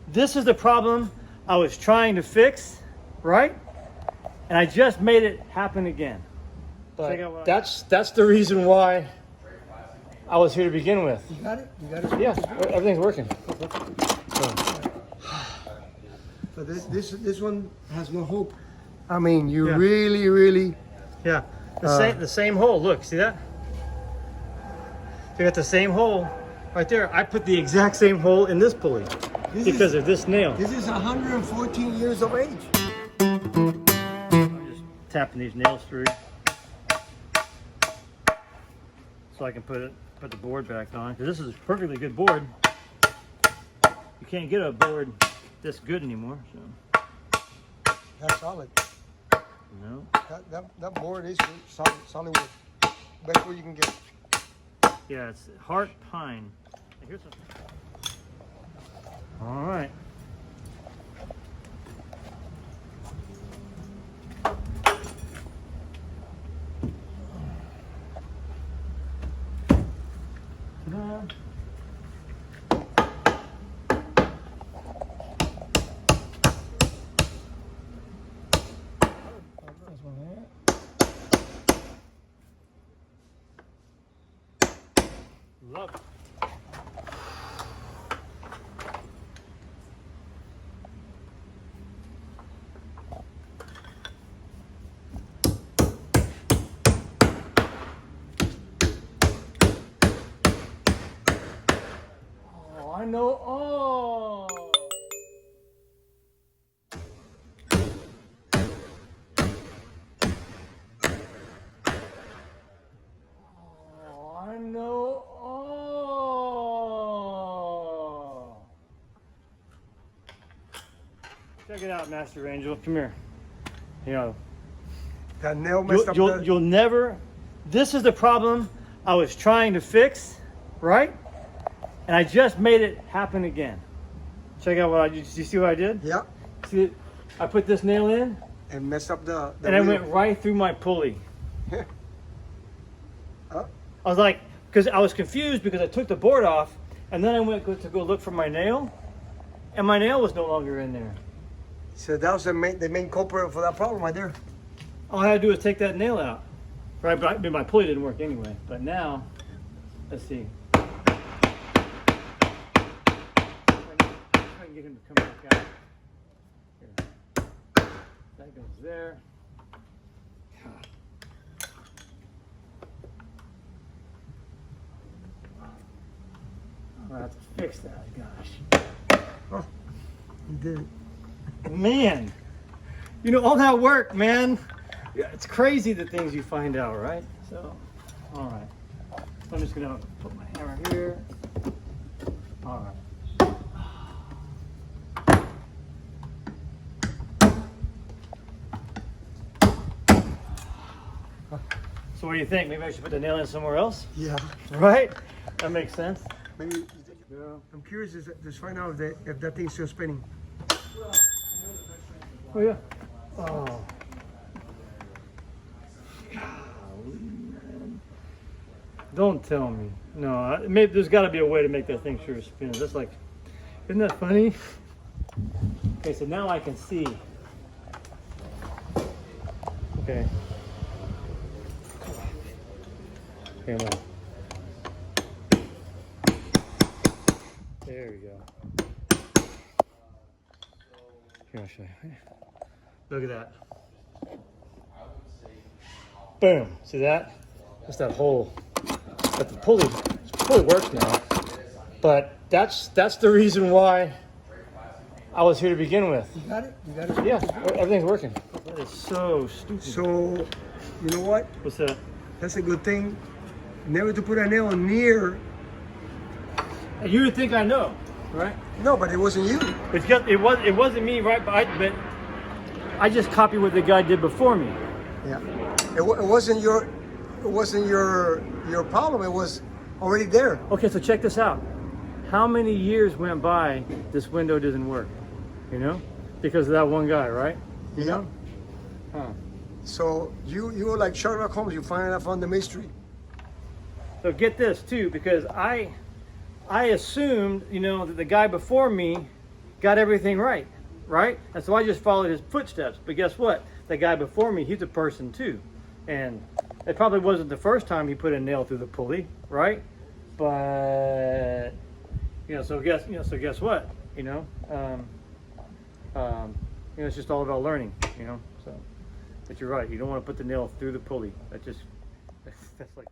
This is the problem I was trying to fix, right? And I just made it happen again. But that's the reason why I was here to begin with. You got it? You got it? Yeah, everything's working. So this one has no hope. I mean, you Yeah. really. Yeah, the same hole. Look, see that? You got the same hole right there. I put the exact same hole in this pulley because of this nail. This is 114 years of age. I'm just tapping these nails through so I can put the board back on, because this is a perfectly good board. You can't get a board this good anymore. So That's solid. no. That board is good, solid wood. Best wood you can get. Yeah, it's heart pine. Here's some. All right. Ta-da. There's one there. Love it. Oh, I know. Oh. Oh, I know. Oh. Check it out, Master Angel. Come here. You know, That nail messed up. you'll never. This is the problem I was trying to fix, right? And I just made it happen again. Check out what I did. You see what I did? Yeah, See, I put this nail in, and messed up the and I wheel. went right through my pulley. Huh? I was like, because I was confused because I took the board off, and then I went to go look for my nail, and my nail was no longer in there. So that was the main culprit for that problem right there. All I had to do was take that nail out. Right, but my pulley didn't work anyway. But now, let's see. Try and get him to come back out. Here. That goes there. God. I'm gonna have to fix that, gosh. Oh, you did it. Man, you know, all that work, man. Yeah, it's crazy the things you find out, right? So, all right. So I'm just gonna put my hammer here. All right. So what do you think? Maybe I should put the nail in somewhere else? Yeah. Right? That makes sense. Maybe. I'm curious to just find out if that thing's still spinning. Oh yeah. Oh. Golly, man. Don't tell me. No, maybe there's got to be a way to make that thing sure spins. That's like, isn't that funny? Okay, so now I can see. Okay. Come on. There we go. Here, I'll show you. Look at that. Boom. See that? That's that hole. But the pulley works now. But that's the reason why I was here to begin with. You got it? You got it? Yeah, everything's working. That is so stupid. So, you know what? What's that? That's a good thing. Never to put a nail near. You would think I know, right? No, but it wasn't you. It wasn't me, right? But I just copied what the guy did before me. Yeah. It wasn't your problem. It was already there. Okay, so check this out. How many years went by this window didn't work? You know, because of that one guy, right? You know. Huh. So you were like Sherlock Holmes. You finally found the mystery. So get this too, because I assumed, you know, that the guy before me got everything right, right? And so I just followed his footsteps. But guess what? The guy before me, he's a person too. And it probably wasn't the first time he put a nail through the pulley, right? But so guess what? It's just all about learning, So, but you're right. You don't want to put the nail through the pulley. That's like.